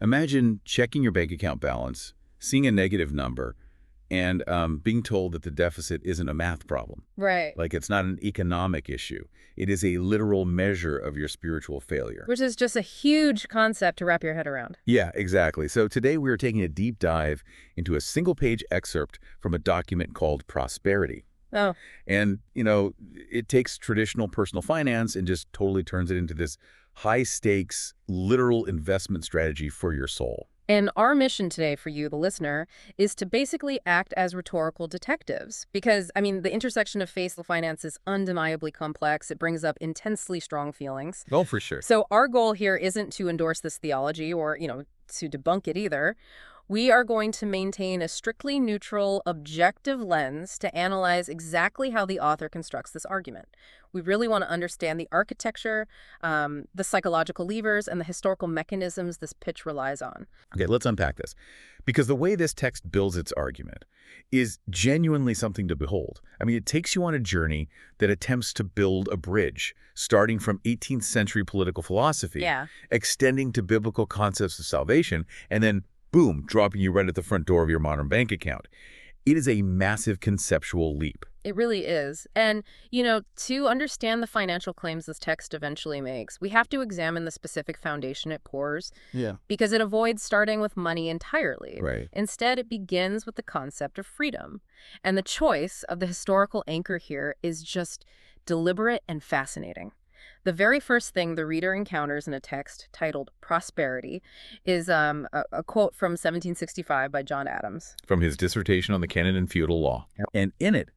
Imagine checking your bank account balance, seeing a negative number, and being told that the deficit isn't a math problem. Right. Like it's not an economic issue. It is a literal measure of your spiritual failure. Which is just a huge concept to wrap your head around. Yeah, exactly. So today we are taking a deep dive into a single-page excerpt from a document called Prosperity. Oh, And, it takes traditional personal finance and just totally turns it into this high-stakes, literal investment strategy for your soul. and our mission today for you, the listener, is to basically act as rhetorical detectives. Because, the intersection of faith and finance is undeniably complex. It brings up intensely strong feelings. Oh, for sure. So our goal here isn't to endorse this theology or, to debunk it either. We are going to maintain a strictly neutral, objective lens to analyze exactly how the author constructs this argument. We really want to understand the architecture, the psychological levers, and the historical mechanisms this pitch relies on. Okay, let's unpack this. Because the way this text builds its argument is genuinely something to behold. It takes you on a journey that attempts to build a bridge, starting from 18th century political philosophy, Yeah. extending to biblical concepts of salvation, and then, boom, dropping you right at the front door of your modern bank account. It is a massive conceptual leap. It really is. And, to understand the financial claims this text eventually makes, we have to examine the specific foundation it pours, Yeah. because it avoids starting with money entirely. Right. Instead, it begins with the concept of freedom. And the choice of the historical anchor here is just deliberate and fascinating. The very first thing the reader encounters in a text titled Prosperity is a quote from 1765 by John Adams. From his dissertation on the canon and feudal law. And in it,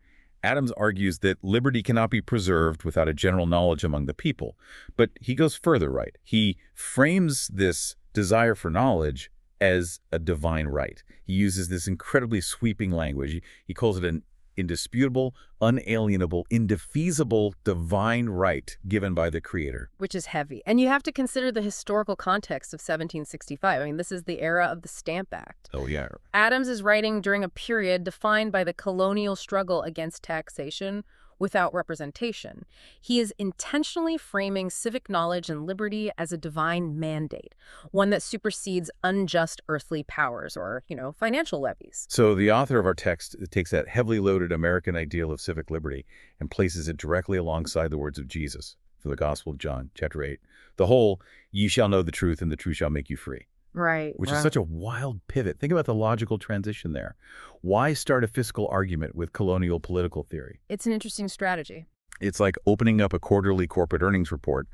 Adams argues that liberty cannot be preserved without a general knowledge among the people. But he goes further, right? He frames this desire for knowledge as a divine right. He uses this incredibly sweeping language. He calls it an indisputable, unalienable, indefeasible divine right given by the Creator. Which is heavy. And you have to consider the historical context of 1765. This is the era of the Stamp Act. Oh, yeah. Adams is writing during a period defined by the colonial struggle against taxation without representation. He is intentionally framing civic knowledge and liberty as a divine mandate, one that supersedes unjust earthly powers or, financial levies. So the author of our text takes that heavily loaded American ideal of civic liberty and places it directly alongside the words of Jesus from the Gospel of John, chapter 8. The whole, "Ye shall know the truth, and the truth shall make you free." Right. Which is such a wild pivot. Think about the logical transition there. Why start a fiscal argument with colonial political theory? It's an interesting strategy. It's like opening up a quarterly corporate earnings report,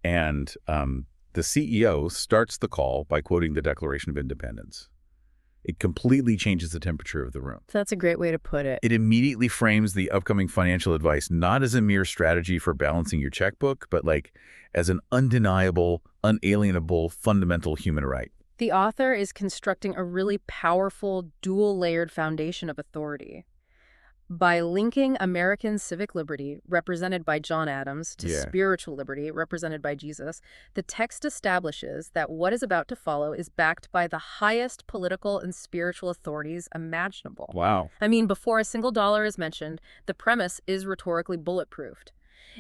and the CEO starts the call by quoting the Declaration of Independence. It completely changes the temperature of the room. That's a great way to put it. It immediately frames the upcoming financial advice not as a mere strategy for balancing your checkbook, but as an undeniable, unalienable, fundamental human right. The author is constructing a really powerful, dual-layered foundation of authority. By linking American civic liberty, represented by John Adams, to spiritual liberty, represented by Jesus, the text establishes that what is about to follow is backed by the highest political and spiritual authorities imaginable. Wow. Before a single dollar is mentioned, the premise is rhetorically bulletproofed.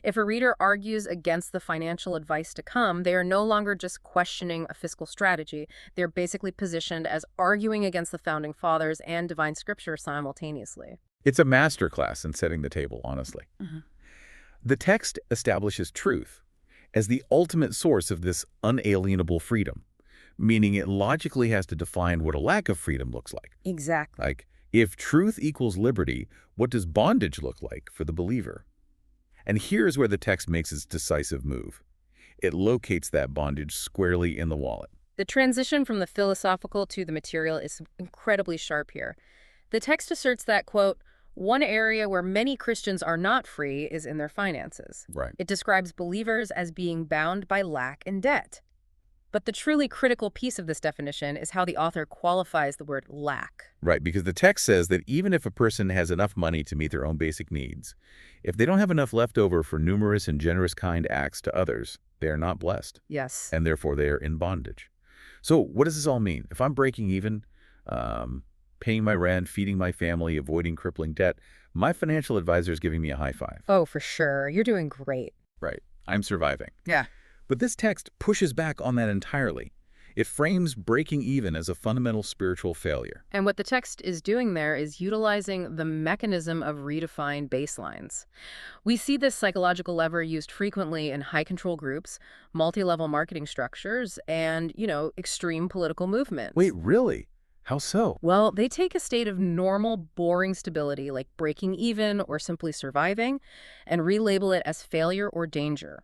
If a reader argues against the financial advice to come, they are no longer just questioning a fiscal strategy. They're basically positioned as arguing against the Founding Fathers and divine scripture simultaneously. It's a masterclass in setting the table, honestly. Mm-hmm. The text establishes truth as the ultimate source of this unalienable freedom, meaning it logically has to define what a lack of freedom looks like. Exactly. Like, if truth equals liberty, what does bondage look like for the believer? And here's where the text makes its decisive move. It locates that bondage squarely in the wallet. The transition from the philosophical to the material is incredibly sharp here. The text asserts that, quote, one area where many Christians are not free is in their finances. Right. It describes believers as being bound by lack and debt. But the truly critical piece of this definition is how the author qualifies the word lack. Right, because the text says that even if a person has enough money to meet their own basic needs, if they don't have enough left over for numerous and generous kind acts to others, they are not blessed. Yes. And therefore they are in bondage. So what does this all mean? If I'm breaking even, paying my rent, feeding my family, avoiding crippling debt, my financial advisor is giving me a high five. Oh, for sure. You're doing great. Right. I'm surviving. Yeah. But this text pushes back on that entirely. It frames breaking even as a fundamental spiritual failure. And what the text is doing there is utilizing the mechanism of redefined baselines. We see this psychological lever used frequently in high-control groups, multi-level marketing structures, and, extreme political movements. Wait, really? How so? Well, they take a state of normal, boring stability, like breaking even or simply surviving, and relabel it as failure or danger.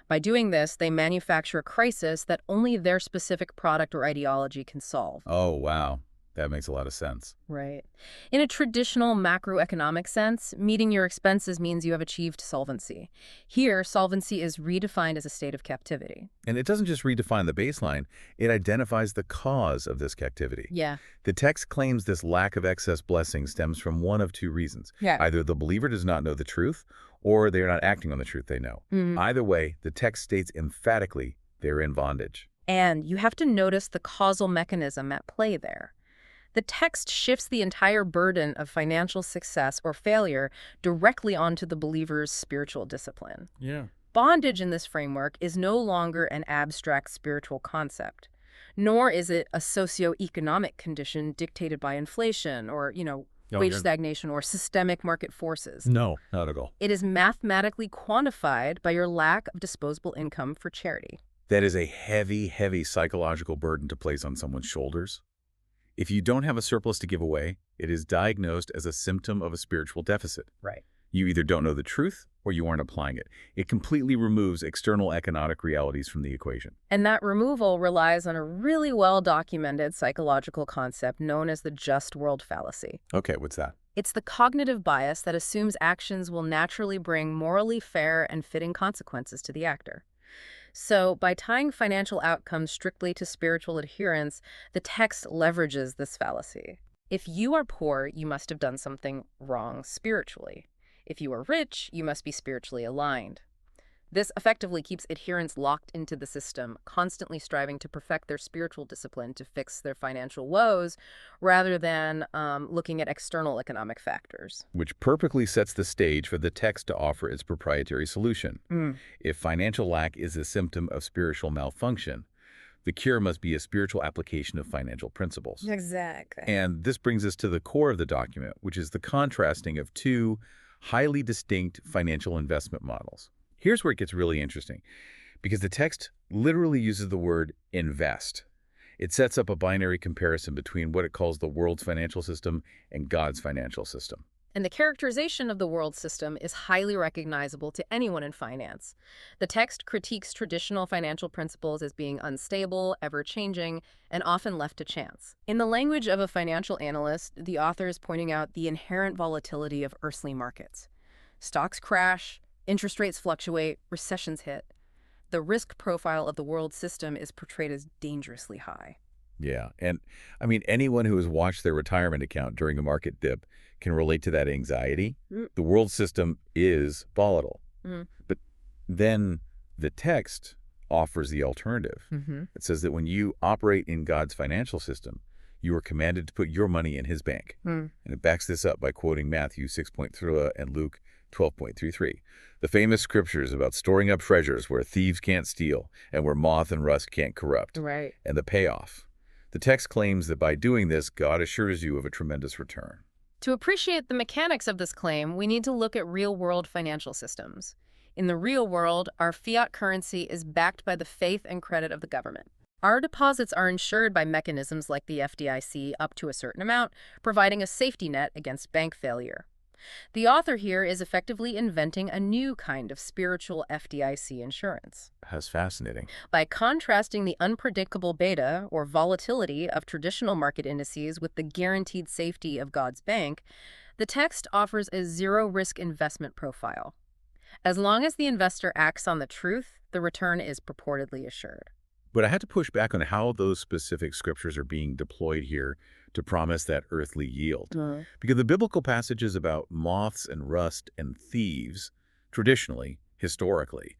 By doing this, they manufacture a crisis that only their specific product or ideology can solve. Oh, wow. That makes a lot of sense. Right. In a traditional macroeconomic sense, meeting your expenses means you have achieved solvency. Here, solvency is redefined as a state of captivity. And it doesn't just redefine the baseline, it identifies the cause of this captivity. Yeah. The text claims this lack of excess blessing stems from one of two reasons. Yeah. Either the believer does not know the truth, or they are not acting on the truth they know. Either way, the text states emphatically they're in bondage. And you have to notice the causal mechanism at play there. The text shifts the entire burden of financial success or failure directly onto the believer's spiritual discipline. Yeah. Bondage in this framework is no longer an abstract spiritual concept, nor is it a socioeconomic condition dictated by inflation or, wage stagnation or systemic market forces. No, not at all. It is mathematically quantified by your lack of disposable income for charity. That is a heavy, heavy psychological burden to place on someone's shoulders. If you don't have a surplus to give away, it is diagnosed as a symptom of a spiritual deficit. Right. You either don't know the truth or you aren't applying it. It completely removes external economic realities from the equation. And that removal relies on a really well-documented psychological concept known as the just world fallacy. Okay, what's that? It's the cognitive bias that assumes actions will naturally bring morally fair and fitting consequences to the actor. So, by tying financial outcomes strictly to spiritual adherence, the text leverages this fallacy. If you are poor, you must have done something wrong spiritually. If you are rich, you must be spiritually aligned. This effectively keeps adherents locked into the system, constantly striving to perfect their spiritual discipline to fix their financial woes, rather than looking at external economic factors. Which perfectly sets the stage for the text to offer its proprietary solution. If financial lack is a symptom of spiritual malfunction, the cure must be a spiritual application of financial principles. Exactly. And this brings us to the core of the document, which is the contrasting of two highly distinct financial investment models. Here's where it gets really interesting, because the text literally uses the word invest. It sets up a binary comparison between what it calls the world's financial system and God's financial system. And the characterization of the world system is highly recognizable to anyone in finance. The text critiques traditional financial principles as being unstable, ever-changing, and often left to chance. In the language of a financial analyst, the author is pointing out the inherent volatility of earthly markets. Stocks crash, interest rates fluctuate, recessions hit. The risk profile of the world system is portrayed as dangerously high. Yeah, and I mean, anyone who has watched their retirement account during a market dip can relate to that anxiety. The world system is volatile. But then the text offers the alternative. It says that when you operate in God's financial system, you are commanded to put your money in his bank. And it backs this up by quoting Matthew 6.3 and Luke 12.33, the famous scriptures about storing up treasures where thieves can't steal and where moth and rust can't corrupt. Right. And the payoff. The text claims that by doing this, God assures you of a tremendous return. To appreciate the mechanics of this claim, we need to look at real-world financial systems. In the real world, our fiat currency is backed by the faith and credit of the government. Our deposits are insured by mechanisms like the FDIC up to a certain amount, providing a safety net against bank failure. The author here is effectively inventing a new kind of spiritual FDIC insurance. That's fascinating. By contrasting the unpredictable beta, or volatility, of traditional market indices with the guaranteed safety of God's bank, the text offers a zero-risk investment profile. As long as the investor acts on the truth, the return is purportedly assured. But I had to push back on how those specific scriptures are being deployed here to promise that earthly yield. Because the biblical passages about moths and rust and thieves, traditionally, historically,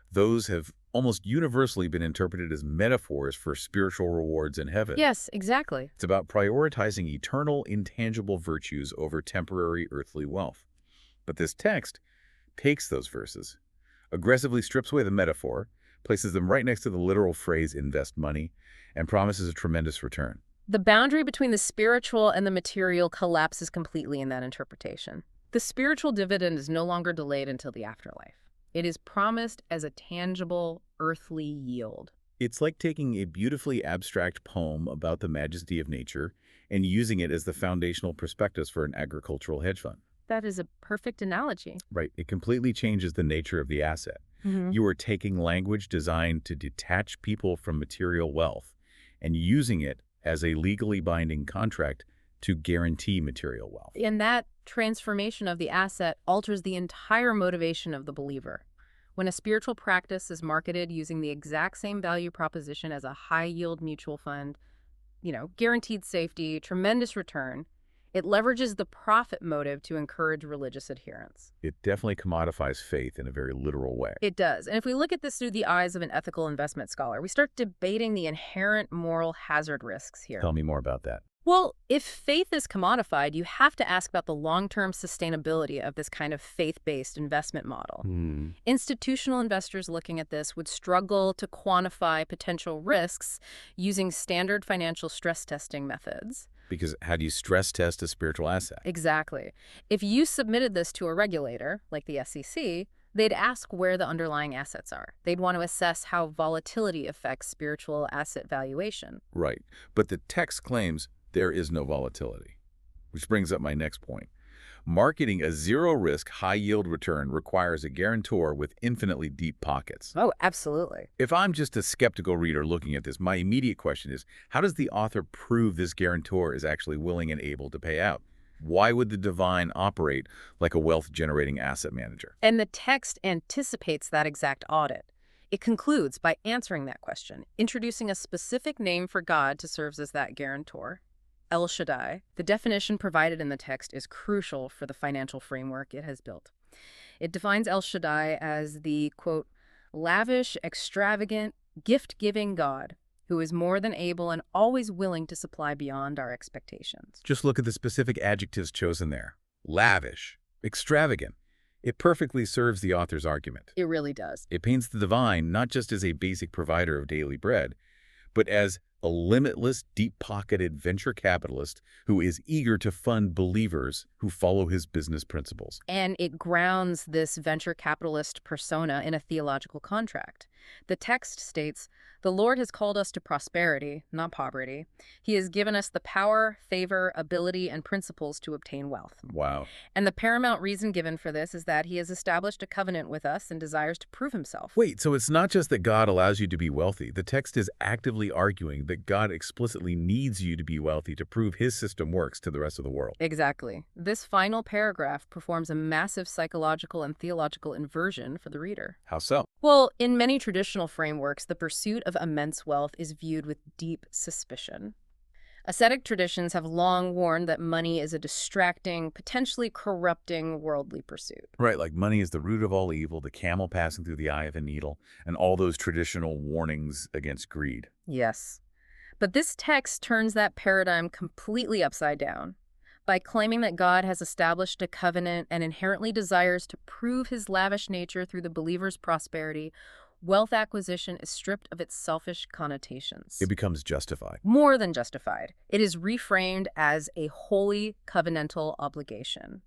those have almost universally been interpreted as metaphors for spiritual rewards in heaven. Yes, exactly. It's about prioritizing eternal, intangible virtues over temporary earthly wealth. But this text takes those verses, aggressively strips away the metaphor, places them right next to the literal phrase invest money, and promises a tremendous return. The boundary between the spiritual and the material collapses completely in that interpretation. The spiritual dividend is no longer delayed until the afterlife. It is promised as a tangible, earthly yield. It's like taking a beautifully abstract poem about the majesty of nature and using it as the foundational prospectus for an agricultural hedge fund. That is a perfect analogy. Right. It completely changes the nature of the asset. You are taking language designed to detach people from material wealth and using it as a legally binding contract to guarantee material wealth. And that transformation of the asset alters the entire motivation of the believer. When a spiritual practice is marketed using the exact same value proposition as a high-yield mutual fund, guaranteed safety, tremendous return, it leverages the profit motive to encourage religious adherence. It definitely commodifies faith in a very literal way. It does. And if we look at this through the eyes of an ethical investment scholar, we start debating the inherent moral hazard risks here. Tell me more about that. Well, if faith is commodified, you have to ask about the long-term sustainability of this kind of faith-based investment model. Institutional investors looking at this would struggle to quantify potential risks using standard financial stress testing methods. Because how do you stress test a spiritual asset? Exactly. If you submitted this to a regulator, like the SEC, they'd ask where the underlying assets are. They'd want to assess how volatility affects spiritual asset valuation. Right. But the text claims there is no volatility, which brings up my next point. Marketing a zero-risk, high-yield return requires a guarantor with infinitely deep pockets. Oh, absolutely. If I'm just a skeptical reader looking at this, my immediate question is, how does the author prove this guarantor is actually willing and able to pay out? Why would the divine operate like a wealth-generating asset manager? And the text anticipates that exact audit. It concludes by answering that question, introducing a specific name for God to serve as that guarantor. El Shaddai. The definition provided in the text is crucial for the financial framework it has built. It defines El Shaddai as the, quote, lavish, extravagant, gift-giving God who is more than able and always willing to supply beyond our expectations. Just look at the specific adjectives chosen there. Lavish, extravagant. It perfectly serves the author's argument. It really does. It paints the divine not just as a basic provider of daily bread, but as a limitless, deep-pocketed venture capitalist who is eager to fund believers who follow his business principles. And it grounds this venture capitalist persona in a theological contract. The text states, "The Lord has called us to prosperity, not poverty. He has given us the power, favor, ability, and principles to obtain wealth." Wow. And the paramount reason given for this is that he has established a covenant with us and desires to prove himself. Wait, so it's not just that God allows you to be wealthy. The text is actively arguing that God explicitly needs you to be wealthy to prove his system works to the rest of the world. Exactly. This final paragraph performs a massive psychological and theological inversion for the reader. How so? Well, in many traditional frameworks, the pursuit of immense wealth is viewed with deep suspicion. Ascetic traditions have long warned that money is a distracting, potentially corrupting worldly pursuit. Right, like money is the root of all evil, the camel passing through the eye of a needle, and all those traditional warnings against greed. Yes. But this text turns that paradigm completely upside down. By claiming that God has established a covenant and inherently desires to prove his lavish nature through the believer's prosperity, wealth acquisition is stripped of its selfish connotations. It becomes justified. More than justified. It is reframed as a holy covenantal obligation.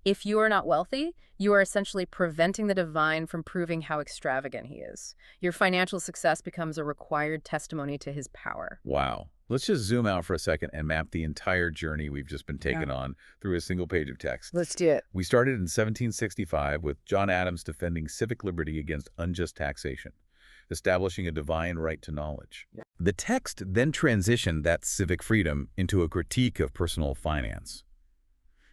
If you are not wealthy, you are essentially preventing the divine from proving how extravagant he is. Your financial success becomes a required testimony to his power. Wow. Let's just zoom out for a second and map the entire journey we've just been taken on through a single page of text. Let's do it. We started in 1765 with John Adams defending civic liberty against unjust taxation, establishing a divine right to knowledge. The text then transitioned that civic freedom into a critique of personal finance.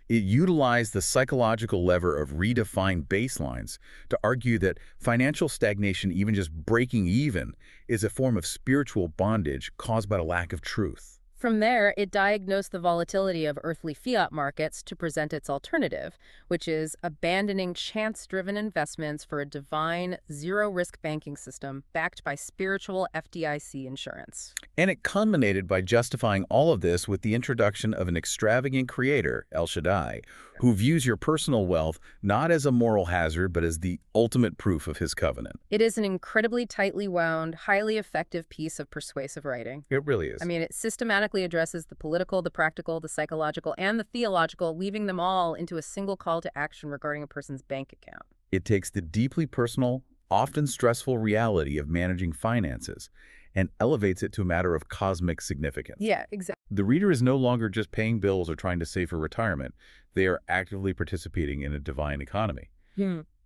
It utilized the psychological lever of redefined baselines to argue that financial stagnation, even just breaking even, is a form of spiritual bondage caused by a lack of truth. From there, it diagnosed the volatility of earthly fiat markets to present its alternative, which is abandoning chance-driven investments for a divine, zero-risk banking system backed by spiritual FDIC insurance. And it culminated by justifying all of this with the introduction of an extravagant creator, El Shaddai, who views your personal wealth not as a moral hazard, but as the ultimate proof of his covenant. It is an incredibly tightly wound, highly effective piece of persuasive writing. It really is. I mean, it systematically addresses the political, the practical, the psychological, and the theological, weaving them all into a single call to action regarding a person's bank account. It takes the deeply personal, often stressful reality of managing finances and elevates it to a matter of cosmic significance. Yeah, exactly. The reader is no longer just paying bills or trying to save for retirement. They are actively participating in a divine economy.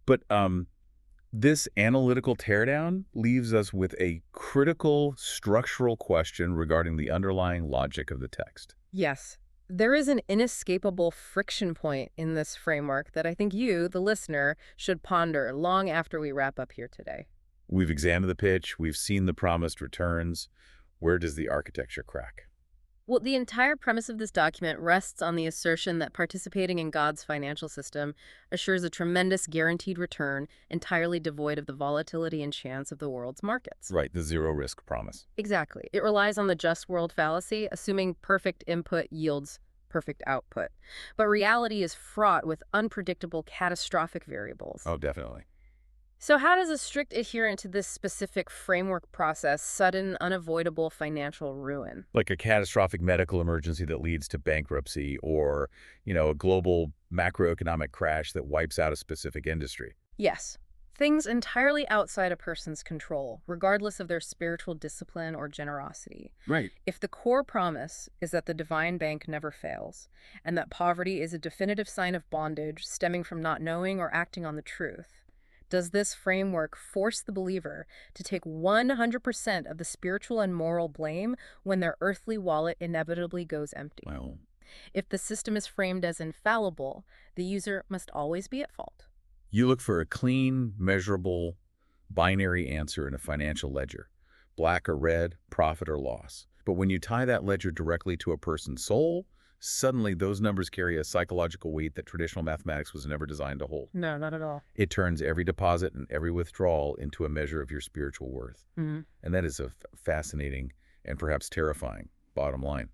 But this analytical teardown leaves us with a critical structural question regarding the underlying logic of the text. Yes. There is an inescapable friction point in this framework that I think you, the listener, should ponder long after we wrap up here today. We've examined the pitch. We've seen the promised returns. Where does the architecture crack? Well, the entire premise of this document rests on the assertion that participating in God's financial system assures a tremendous guaranteed return entirely devoid of the volatility and chance of the world's markets. Right, the zero-risk promise. Exactly. It relies on the just world fallacy, assuming perfect input yields perfect output. But reality is fraught with unpredictable, catastrophic variables. Oh, definitely. So how does a strict adherent to this specific framework process sudden, unavoidable financial ruin? Like a catastrophic medical emergency that leads to bankruptcy or, a global macroeconomic crash that wipes out a specific industry. Yes. Things entirely outside a person's control, regardless of their spiritual discipline or generosity. Right. If the core promise is that the divine bank never fails, and that poverty is a definitive sign of bondage stemming from not knowing or acting on the truth, does this framework force the believer to take 100% of the spiritual and moral blame when their earthly wallet inevitably goes empty? Well, if the system is framed as infallible, the user must always be at fault. you look for a clean, measurable, binary answer in a financial ledger, black or red, profit or loss. But when you tie that ledger directly to a person's soul, suddenly those numbers carry a psychological weight that traditional mathematics was never designed to hold. No, not at all. It turns every deposit and every withdrawal into a measure of your spiritual worth. And that is a fascinating and perhaps terrifying bottom line.